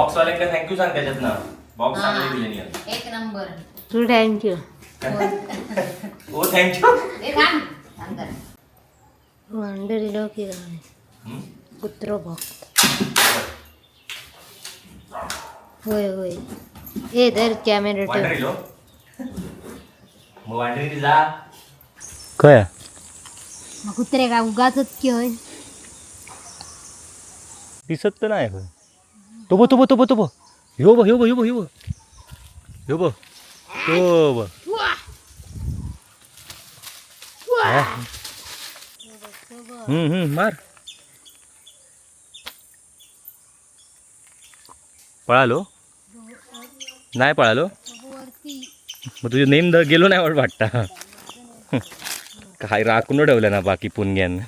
Box वाल्यांना thank you सांग त्याच्यात ना. बॉक्स चांगले दिले नाही. एक नंबर. तू थँक्यू. ओ थँक्यू. ए थांब थांब जरा. अंडे दिलो की काय कुत्रो बॉक्स. होय होय. ए तर कॅमेरा ठेव. वांडरीलो मग वांडरी जा काय मग कुत्रे का उगाचच की होय. दिसत तर नाही होय. तो बो तो बो तो बो तो बो ह्यो बो ह्यो बो ह्यो बो ह्यो बो ह्यो बो तो बो मार पळालो नाही पळालो मग तुझे नेम गेलो नाही वाटता. काय राखून ठेवलं ना बाकी पुणग्यान.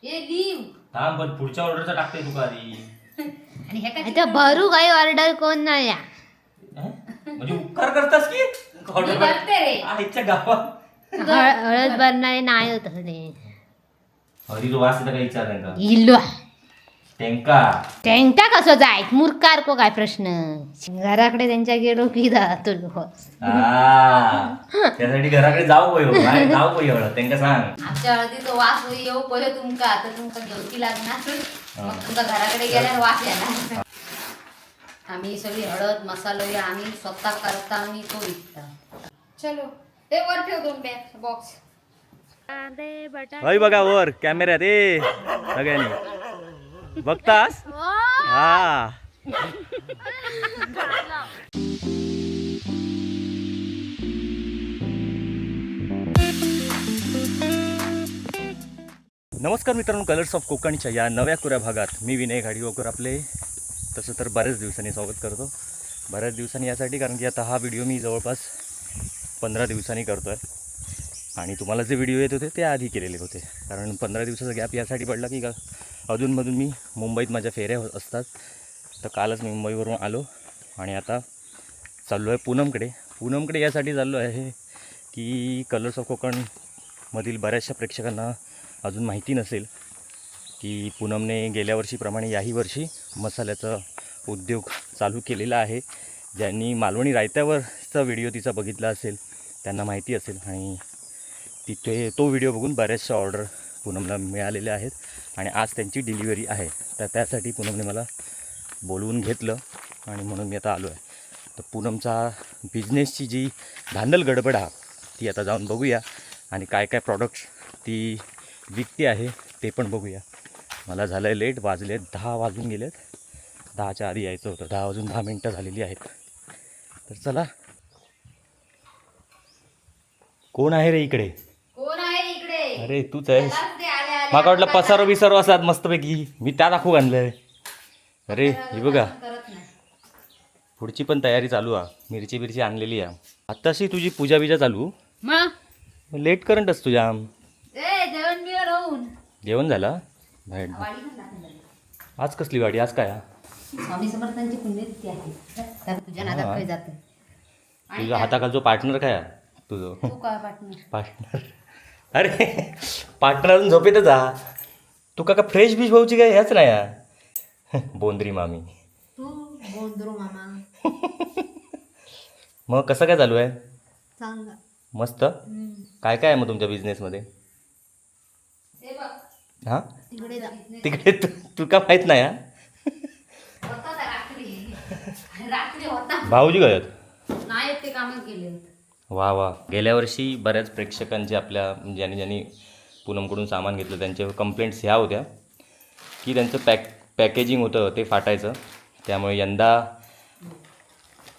ए लीव. थांब पण पुढच्या ऑर्डरचा टाकते तुका आधी. आणि हे काय आता भरू काही ऑर्डर कोण नाही या. म्हणजे उपकार करतास की मी करते रे. आईच्या गावात हळद भरणारे नाही होत रे. हरी तो वास काही विचार नाही का इल्लो त्यांका त्यांचा कसं जाय मूर्खार को काय प्रश्न. घराकडे त्यांच्या गेलो की जातो. त्यासाठी घराकडे जाऊ पयो बाहेर जाऊ पयो त्यांका सांग. आमच्या हळदीचा वास येऊ पहिले तुमका तर तुमका घेऊची लागणार. मग तुमका घराकडे गेल्यावर वास येणार. आम्ही सगळी हळद मसालो आम्ही स्वतः करता आणि तो विकता. चलो ते वर ठेव दोन बॅग बॉक्स. हय बघा वर कॅमेऱ्यात ए सगळ्यांनी बघतास हा. नमस्कार मित्रांनो, कलर्स ऑफ कोकणच्या या नव्या कोऱ्या भागात मी विनय घाडीवकर आपले तसं तर बऱ्याच दिवसांनी स्वागत करतो. बऱ्याच दिवसांनी यासाठी कारण की आता हा व्हिडिओ मी जवळपास 15 दिवसांनी करतो आहे. आणि तुम्हाला जे व्हिडिओ येत होते ते आधी केलेले होते. कारण 15 दिवसाचा गॅप यासाठी पडला की अधूनमधून मी मुंबईत माझ्या फेऱ्या असतात. तर कालच मी मुंबईवरून आलो आणि आता चाललो आहे पूनमकडे यासाठी चाललो आहे की कलर्स ऑफ कोकणमधील बऱ्याचशा प्रेक्षकांना अजून माहिती नसेल की पूनमने गेल्या वर्षीप्रमाणे याही वर्षी मसाल्याचा उद्योग चालू केलेला आहे. ज्यांनी मालवणी रायत्यावरचा व्हिडिओ तिचा बघितला असेल त्यांना माहिती असेल. आणि तिथे तो व्हिडिओ बघून बऱ्याचशा ऑर्डर पूनमला मिळालेल्या आहेत आणि आज त्यांची डिलिव्हरी आहे. तर त्यासाठी पूनमने मला बोलवून घेतलं आणि म्हणून मी आता आलो आहे. तर पूनमचा बिझनेसची जी धांदल गडबड ती आता जाऊन बघूया आणि काय काय प्रॉडक्ट्स ती विकते आहे ते पण बघूया. मला झालं आहे लेट, वाजले 10 वाजून गेलेत. 10च्या आधी यायचं होतं. 10 वाजून 10 मिनटं झालेली आहेत. तर चला. कोण आहे रे इकडे? कोण आहे इकडे? अरे तूच आहेस. ते आले आले. मला वाटलं पसारो बिसारो असतात मस्तपैकी. मी त्या दाखवू आणलंय. अरे हे बघा करत नाही. पुढची पण तयारी चालू आहे. मिरची बिरची आणलेली आहे. आत्ताशी तुझी पूजा बिजा चालू. मग लेट करंटच तुझ्या. ए जेवण बिवण होऊन जेवण झालं बाहेर. वाडी पण दाखवली. आज कसली वाडी? आज काय स्वामी समर्थांची पुण्यतिथी आहे. तर तुझ्या नादात काय जातं? आणि तुझ्या हाताखालचा पार्टनर काय तुझं? तू काय पार्टनर? पार्टनर अरे पार्टनर अजून झोपेतच जा. तू का फ्रेश बिश भाऊची काय ह्याच नाही या बोंद्री मामी. तू बोंदरू मामा. मग कसं काय चालू आहे? चांगला. मस्त. काय काय आहे मग तुमच्या बिझनेसमध्ये? हे बघ हां तिकडे जा. तिकडे तू का माहीत नाही होता त्या रात्री होता. भाऊजी गयत नाही ते कामच गेले. वा वा. गेल्या वर्षी बऱ्याच प्रेक्षकांचे आपल्या ज्यांनी पूनमकडून सामान घेतलं त्यांच्या कंप्लेंट्स ह्या होत्या की त्यांचं पॅकेजिंग होतं ते फाटायचं. त्यामुळे यंदा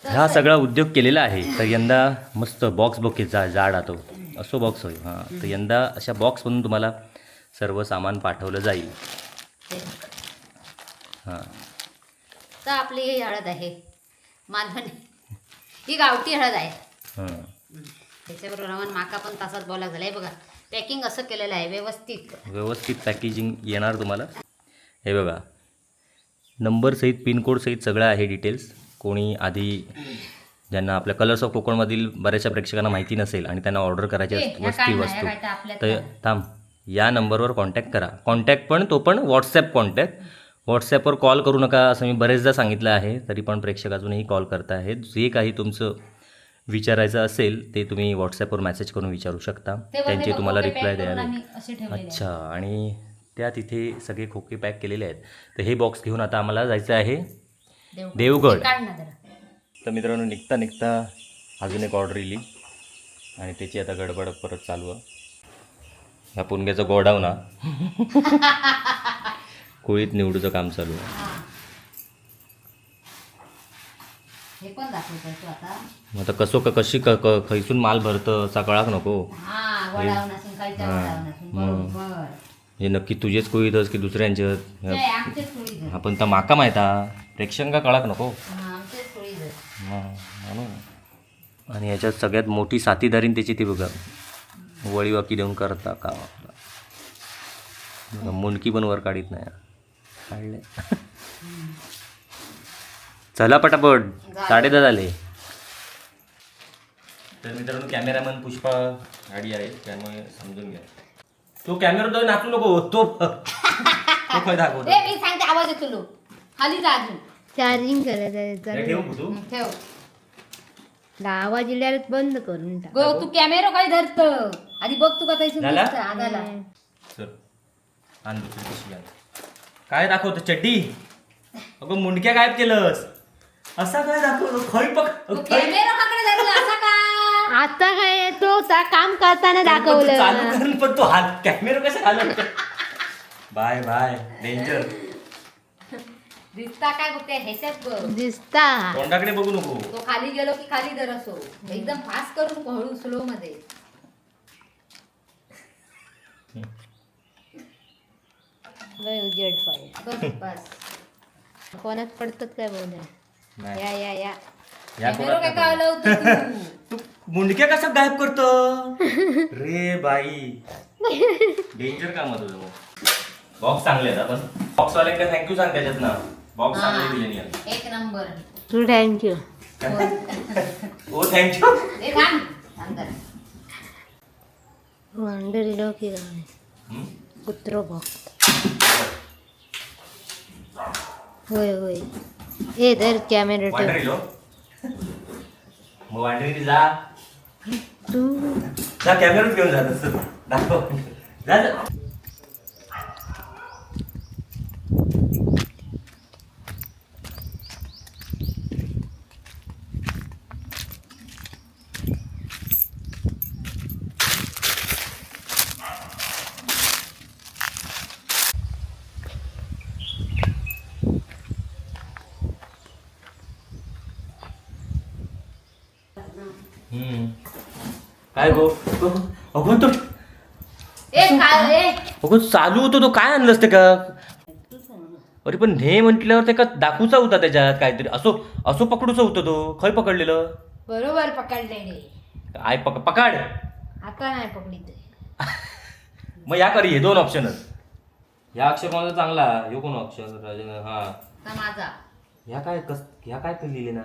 हा सगळा उद्योग केलेला आहे. तर यंदा मस्त बॉक्स बघ जाड आतो असो बॉक्स होईल. हां तर यंदा अशा बॉक्समधून तुम्हाला सर्व सामान पाठवलं जाईल. हां तर आपली ही हळद आहे मालवणी. ही गावठी हळद आहे. हां त्याच्याबरोबर रमण माका पण तासात बोला झालाय. बघा पॅकिंग असं केलेलं आहे व्यवस्थित पॅकेजिंग येणार तुम्हाला. हे बघा नंबरसहित पिनकोडसहित सगळं आहे डिटेल्स. कोणी आधी ज्यांना आपल्या कलर्स ऑफ कोकणमधील बऱ्याचशा प्रेक्षकांना माहिती नसेल आणि त्यांना ऑर्डर करायची वस्तू तर थांब या नंबरवर कॉन्टॅक्ट करा. कॉन्टॅक्ट पण तो पण व्हॉट्सॲप कॉन्टॅक्ट. व्हॉट्सॲपवर कॉल करू नका असं मी बरेचदा सांगितलं आहे, तरी पण प्रेक्षक अजूनही कॉल करत आहेत. जे काही तुमचं विचारायचं असेल ते तुम्ही व्हॉट्सॲपवर मेसेज करून विचारू शकता, त्यांचे तुम्हाला रिप्लाय द्यावे. अच्छा, आणि त्या तिथे सगळे खोके पॅक केलेले आहेत. तर हे बॉक्स घेऊन आता आम्हाला जायचं आहे देवगड. तर मित्रांनो, निघता निघता अजून एक ऑर्डर येईल आणि त्याची आता गडबड परत चालू आहे. ह्या पुणग्याचं गोडाऊन ना कोळीत निवडूचं काम चालू आहे. हे पण दाखवतोय तू आता. मग आता कसो का कशी खैसून माल भरतं कळाक नको. हा, वडावनासून खायच्या वडावनासून. बरोबर. हे नक्की तुझेच कोळीतच की दुसऱ्यांच्यात? ते आमचेच कोळीच. आपण तर माका माहिता प्रेक्षकांका कळाक नको. आमचेच कोळीच. म्हणून. आणि ह्याच्यात सगळ्यात मोठी साथीदारीन त्याची ती बघा, वळी वाकी देऊन करता का मुंडकी पण वर काढीत नाही. काढले चला पटापट, 10:30 झाले. तर मित्रांनो, कॅमेरामॅन पुष्पा गाडी आहे त्यामुळे समजून घ्या. तो कॅमेरा तो नाचू नको, तो काय दाखवतो. मी सांगते, आवाज येतो लो. खाली जा अजून. चार्जिंग करायचं ठेवू तू. ठेव. आवाज इल्यावर बंद करून टाक. गो, तू कॅमेरा काय धरत आधी बघ. तू का तैसून झाला? आधाला. चल आण दुसरी पिशवी आण. काय दाखवतो चड्डी? अगं मुंडक्या गायब केलंस. असा काय दाखवतो? कॅमेरा काकडे धरला असा का? आता काय तो काम करताना दाखवलं. चालू करून पण तो हात कॅमेरा कसा घालत? Bye bye danger. दिसता काय बघते ह्याच्यात बघ. दिसता तोंडाकडे बघू नको. तो खाली गेलो की खाली धर असो. एकदम फास्ट करून हळू स्लो मध्ये. उजेड पाहिजे. बस बस. कोणात पडतात काय बोल. नाही. या या या या कॅमेरा काय कोणात कावलं होतं तू? तू मुंडक्या कसा गायब करतो रे बाई? डेंजर काम होतं तुझं. बॉक्स चांगले आहेत आपण. बॉक्स वाल्यांना थँक्यू सांग त्याच्यात ना. बॉक्स चांगले दिले नाही. एक नंबर. तू थँक्यू. ओ थँक्यू. हे थांब अंदर. अंडर की काय कुत्रो बॉक्स. होय होय. हे धर कॅमेरा ठेव. वांडरीलो मग वांडरी जा. तू जा कॅमेराच घेऊन जा. तसं दाखव. जा जा. काय गो अगो तो अगो चालू होतो तो. काय आणलंस ते का? अरे पण ने म्हटल्यावर ते का दाखवूचा होता त्याच्यात काहीतरी. असो असो पकडूचा होतो तो. खय पकडलेलं? बरोबर पकडले रे. आय पकाड. आता नाही पकडी ते. मग या करी हे 2 ऑप्शनच. ह्या अक्षर माझा चांगला. ह्यो कोण अक्षर? हा माझा. ह्या काय लिहिले ना?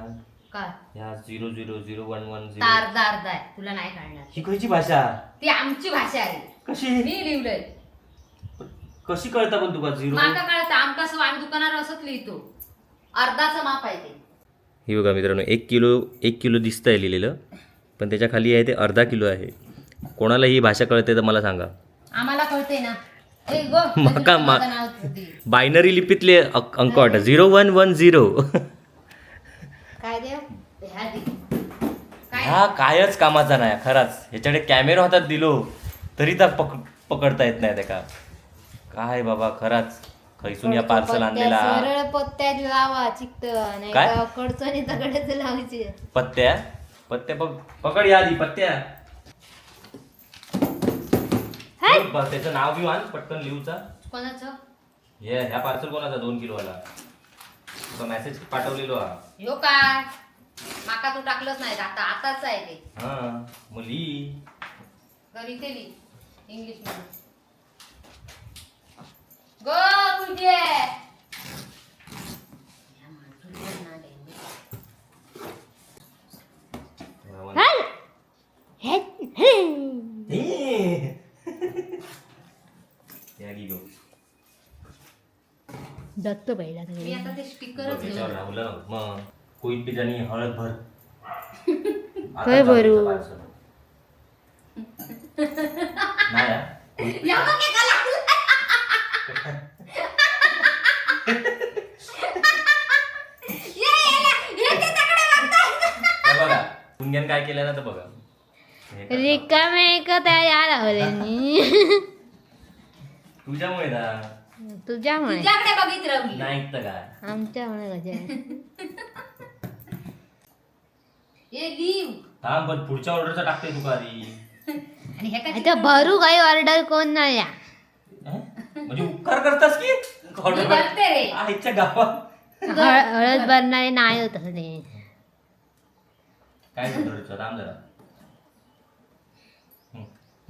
काय? ह्या 0001110. तारदार दाय. तुला नाही काढणार. ही खयची भाषा? ती आमची भाषा आहे. कशी? मी लिहिलंय. कशी कळता पण तुका 0? माका कळतं. आमका असं आम्ही दुकानावर असंच लिहितो. अर्धाचं माप आहे ते. ही बघा मित्रांनो, 1 किलो दिसतंय लिहिलेलं, पण त्याच्या खाली आहे ते अर्धा किलो आहे. कोणाला ही भाषा कळते तर मला सांगा. आम्हाला कळते ना. ए गो, माका माझं नाव दे. बायनरी लिपीतले अंक वाटा 0110. काय देव? ह्या दे. काय? हा कायच कामाचा नाही खराच. ह्याच्याकडे कॅमेरा हातात दिलो तरी तर पकडता येत नाही त्याका. काय बाबा खराच. खैसून या पार्सल आणलेला. सरळ पत्त्यात लावा चिकट नाही काय? का कडचणी दगडात लावायची. पत्त्या पकड या आधी पत्त्या. त्याचं नाव घेऊ आण पटकन लिहूचा. कोणाचं? ह्या पार्सल कोणाचा 2 किलोवाला? तुका मेसेज पाठवलेलो हा. यो काय? माका तू टाकलंच नाही. आताच आहे ते. हा मग लिही. घरी ते लिही इंग्लिश मध्ये. गो तुझे. दत्तो पहिला मी सगळे आता ते स्टिकरच बगीच्यावर घेऊन लावलं मग कोईत पिठानी हळद भर काय भरू? नाही हा? कोईत या मग एका लागलं. हे ते दगडे लागतात. हे बघा पुंग्यान काय केलं ना तर बघा हे करा. रिकामे का त्या या लावले तुझ्यामुळे ना तुझ्यामुळे तुझ्याकडे बघित राहिली. नाही तर काय आमच्यामुळे कशा हे लिव थांब पण पुढच्या ऑर्डरचा टाकतोय तुका आधी आणि हे काय आता भरू काही ऑर्डर कोण नाही या हं? म्हणजे उपकार करतास की मी ऑर्डर करते रे. आईच्या गावात हळद भरणारे नाही होत ते काय ऑर्डरचं राम जरा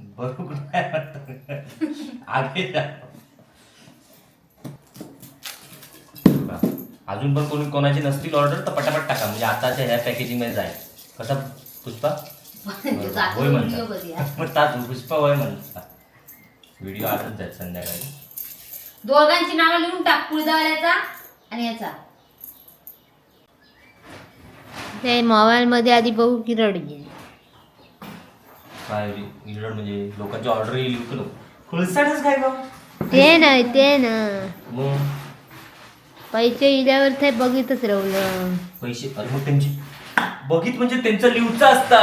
बरोबर कुठं म्हणतो आगे जा. बघा, अजून पण कोणी कोणाची नसतील ऑर्डर तर पटापट टाका म्हणजे आताच्या ह्या पॅकेजिंग मध्ये जाईल कसा पुष्पा जातो होय व्हिडिओ बघूया. म्हणतात मग तास पुष्पा होय म्हणतात व्हिडिओ आजच जाईल संध्याकाळी दोघांची नावं लिहून टाक कुळदावाल्याचा आणि याचा. ते मोबाईल मध्ये आधी बघू की रडली काय इल्डर म्हणजे लोकांची ऑर्डर येईल नको खुलसाडच काय गं ते ना मग पैसे इल्यावर ते बघितच राहलं पैसे अरे मग त्यांची बघित म्हणजे त्यांचं लिहूचं असता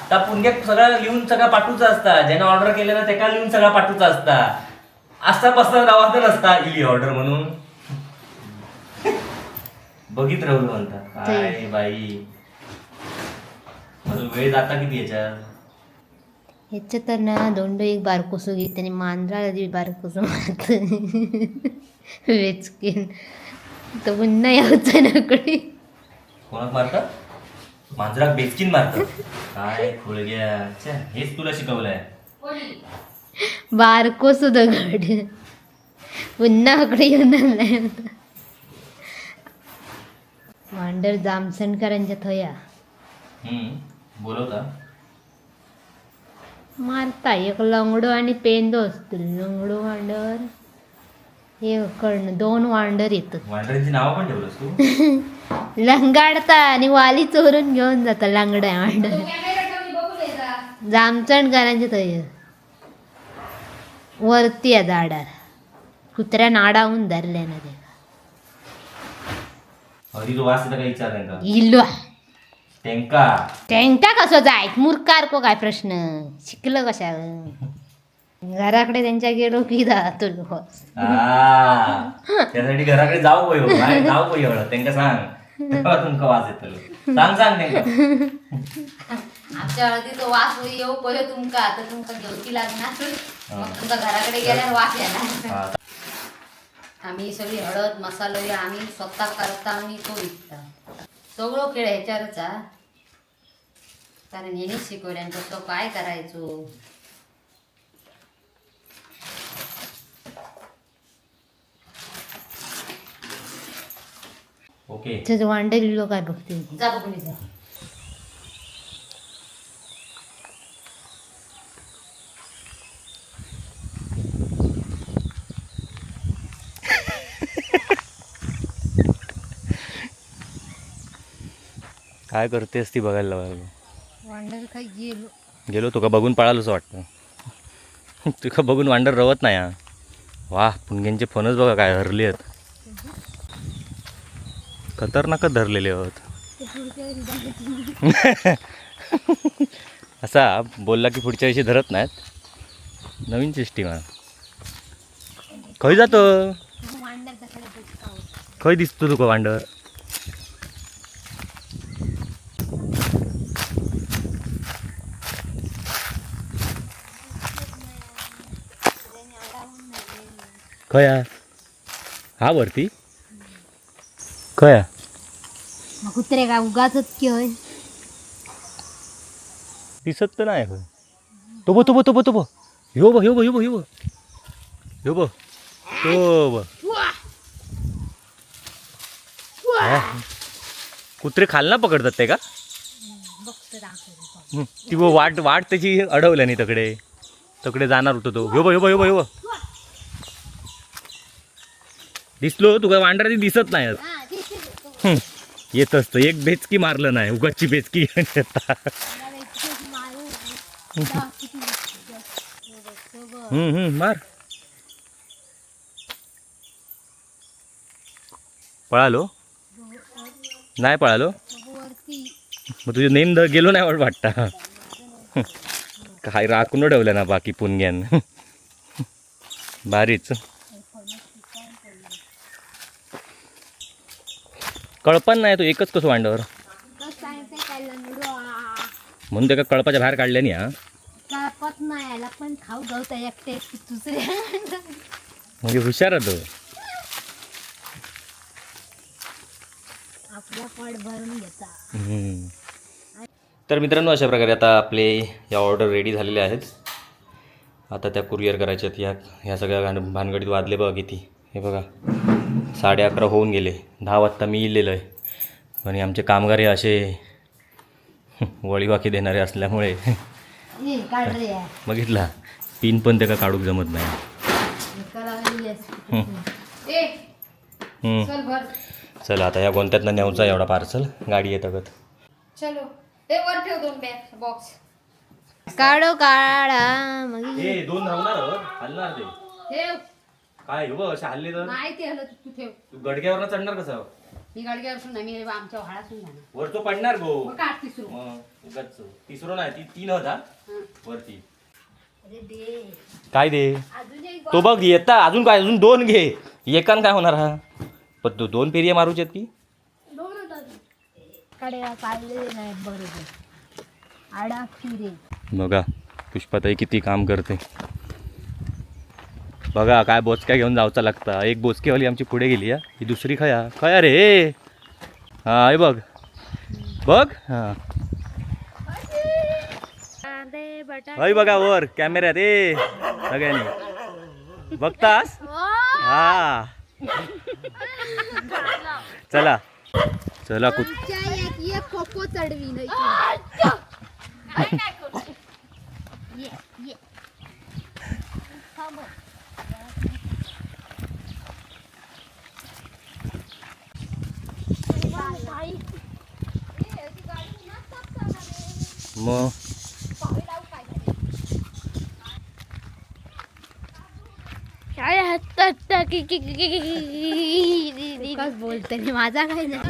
त्या पुण्यात सगळं लिहून सगळं पाठवूचं असता ज्यानं ऑर्डर केलं ना त्याला लिहून सगळं पाठवूचं असता असा पसरा गावात नसता इली ऑर्डर म्हणून बघित राहुल म्हणता काय बाई माझा वेळ जाता किती याच्यात ह्याच्यात तर ना दोंड एक बारकोसो घेत आणि मांजराला जी बारकोसो मारत वेचकीन तर पुन्हा यायचं नाकडे कोणाक मारतात मांजराक बेचकीन मारतात काय खोळग्या अच्छा हेच तुला शिकवलंय कोणी? बारकोसो दगड पुन्हा अकडे येऊन नाही होता वांडर जामसणकरांच्या थया बोलवता मारता एक लंगडो आणि पेंदो असतो लंगडो वांडर हे कडनं 2 वांडर येतात वांडरांची नावं पण ठेवलंस तू लंगाडता आणि वाली चोरून घेऊन जातात लंगड्या वांडर तो कॅमेरा ठेवली बघू दे जा. जामचणकरांचे थंय वरती आहे झाडार कुत्र्या नाडावून धरल्या ना ते हरी तो वास येता काय विचार त्यांका इल्लो त्यांका त्यांचा कसं जायत मूर्खार को काय प्रश्न शिकलं कशा घराकडे त्यांच्या गेलो की जातो त्यासाठी घराकडे जाऊ पयो काय जाऊ पयो त्यांका सांग तेव्हा तुमका वास येतलो सांग त्यांका आमच्या हळदीचा वास येऊ पहिले तुमका तर तुमका घेवची लागणार मग तुमका घराकडे गेल्यावर वास येणार. हा. आम्ही सगळी हळद मसालो हे आम्ही स्वतः करता आणि तो विकता सगळं खेळ ह्याच्यावरच हा. कारण हेनेच शिकवल्या आणि कसं काय करायचो ओके वांडर इल्लो काय बघते जा बघून जा. काय करतेस ती बघायला लागलो वांडर काय गेलो गेलो तुका बघून पळालोच वाटतं तुका बघून वांडर रवत नाही हा वाह पुणग्यांचे फोनच बघा काय हरले आहेत खतरनाकच धरलेले आहोत असा बोलला की पुढच्या दिवशी धरत नाहीत नवीन सिस्टीम आहे खय जातो खय दिसतो तुका वांडर खया हा वरती खया मग कुत्रे काय उगाचच की होय दिसत तर नाही खय तो बो ह्यो बो कुत्रे खालना पकडतात ते का ती वाट त्याची अडवल्या नाही तकडे जाणार होतो तो ह्यो बो दिसलो तुका वांडरा दिसत नाही. येत असतं एक बेचकी मारलं नाही उगाची बेचकी मार. पळालो नाही पळालो मग तुझे नेम गेलो नाही वाटता. काय राखून ठेवलं ना बाकी पुणग्यान भारीच. कळपण नाही तो एकच कसं वांडवर म्हणून त्याला कळपाच्या बाहेर काढल्यानी. हा कळपत नाही याला पण खाऊ गवता एकटे दुसरे म्हणजे हुशार तो. आपला पड भरून घेता. तर मित्रांनो अशा प्रकारे आता आपले या ऑर्डर रेडी झालेल्या आहेत. आता त्या कुरिअर करायच्यात. ह्या सगळ्या भानगडीत वाजले बघा किती. हे बघा 11:30 होऊन गेले. 10 वाजता मी इलेलो आहे. आणि आमचे कामगार हे असे वळीवाकी देणारे असल्यामुळे बघितला पिन पण त्याला काढूक जमत नाही. चला आता या गोंत्यातनं न्यायचा एवढा पार्सल गाडी येत अगत. चलो ते वर ठेव 2 बॅग बॉक्स. काढो काढा मग ए 2 राहणार हलणार ते ठेव. काय हो असे हल्ले तर नाही ते हलत तू ठेव. तू गडग्यावर चढणार कसं. मी गाडग्यावर असून नाही मी आमच्या व्हाळासून जाणार. वर तो पडणार गो. मग काढ तिसरू. उगाच तिसरं नाही ती 3 होता वरती. अरे दे काय दे अजून एक तो बघ येता अजून काय अजून 2 घे. एकान काय होणार हा. पण तू 2 पेरिया मारूच आहेत की कडे काढलेले नाही बरोबर आडा फिरे. बघा पुष्पाताई किती काम करते. बघा काय बोचक्या घेऊन जावचा लागता. एक बोचकेवाली आमची पुढे गेली. ही दुसरी खया खया रे. हा हे बघ बघ. हा हय बघा वर कॅमेऱ्यात ए सगळ्यांनी बघतास. हा चला चला कोको चढवी मग काय हसतात बोलते माझा काय नाही.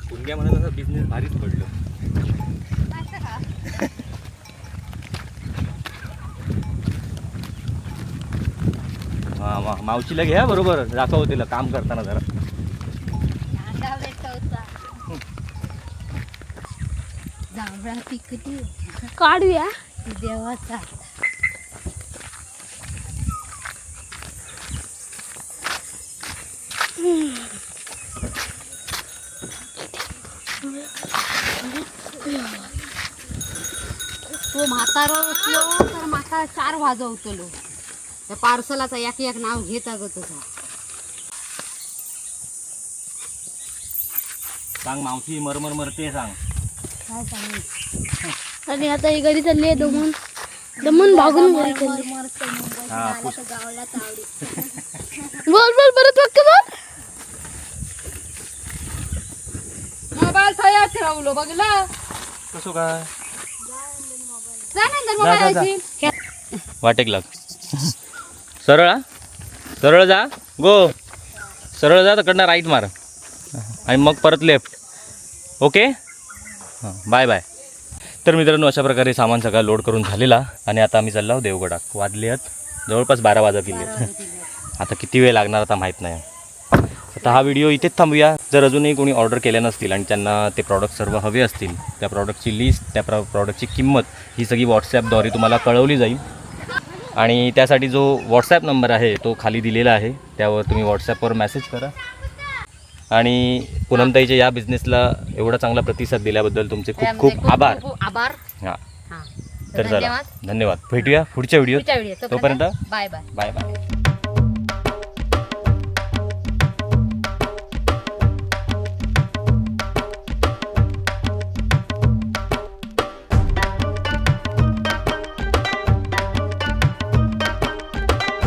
पुणग्या म्हणत बिझनेस भारीच पडलं. हा मावशीला घ्या बरोबर दाखव तिला काम करताना जरा. जांभळा पिकली काढूया देवाचा. तो म्हातारा असलो तर म्हाता 4 वाजवतलो. त्या पार्सलाचा एक एक नाव घेत अगं तुझा. सांग मावशी मरमर मरते सांग. काय सांगू. आणि आता ही घरी चालली आहे दमून दमून भागून घरी चालली. हा गावला चावडी. बोल बोल परत वाक्य बोल. मोबाईल थयात ठेवलो बघला. कसं काय जा नंतर मोबाईल. वाटेक लाग. सरळ सरळ जा गो. सरळ जा तिकडनं राईट मार आणि मग परत लेफ्ट. ओके हां बाय बाय. तर मित्रांनो अशा प्रकारे सामान सगळं लोड करून झालेला आणि आता आम्ही चाललो देवगडात. वाजले आहेत जवळपास 12 वाजत गेले. आता किती वेळ लागणार आता माहीत नाही. आता हा व्हिडिओ इथेच थांबूया. जर अजूनही कोणी ऑर्डर केल्या नसतील आणि त्यांना ते प्रॉडक्ट सर्व हवे असतील त्या प्रॉडक्टची लिस्ट त्या प्रॉडक्टची किंमत ही सगळी व्हॉट्सॲपद्वारे तुम्हाला कळवली जाईल. आणि त्यासाठी जो व्हॉट्सॲप नंबर आहे तो खाली दिलेला आहे. त्यावर तुम्ही व्हॉट्सॲपवर मेसेज करा. आणि पूनमताईच्या या बिझनेसला एवढा चांगला प्रतिसाद दिल्याबद्दल तुमचे खूप खूप आभार. आभार. हां तर चला धन्यवाद. भेटूया पुढच्या व्हिडिओ. तोपर्यंत बाय बाय. Bye bye.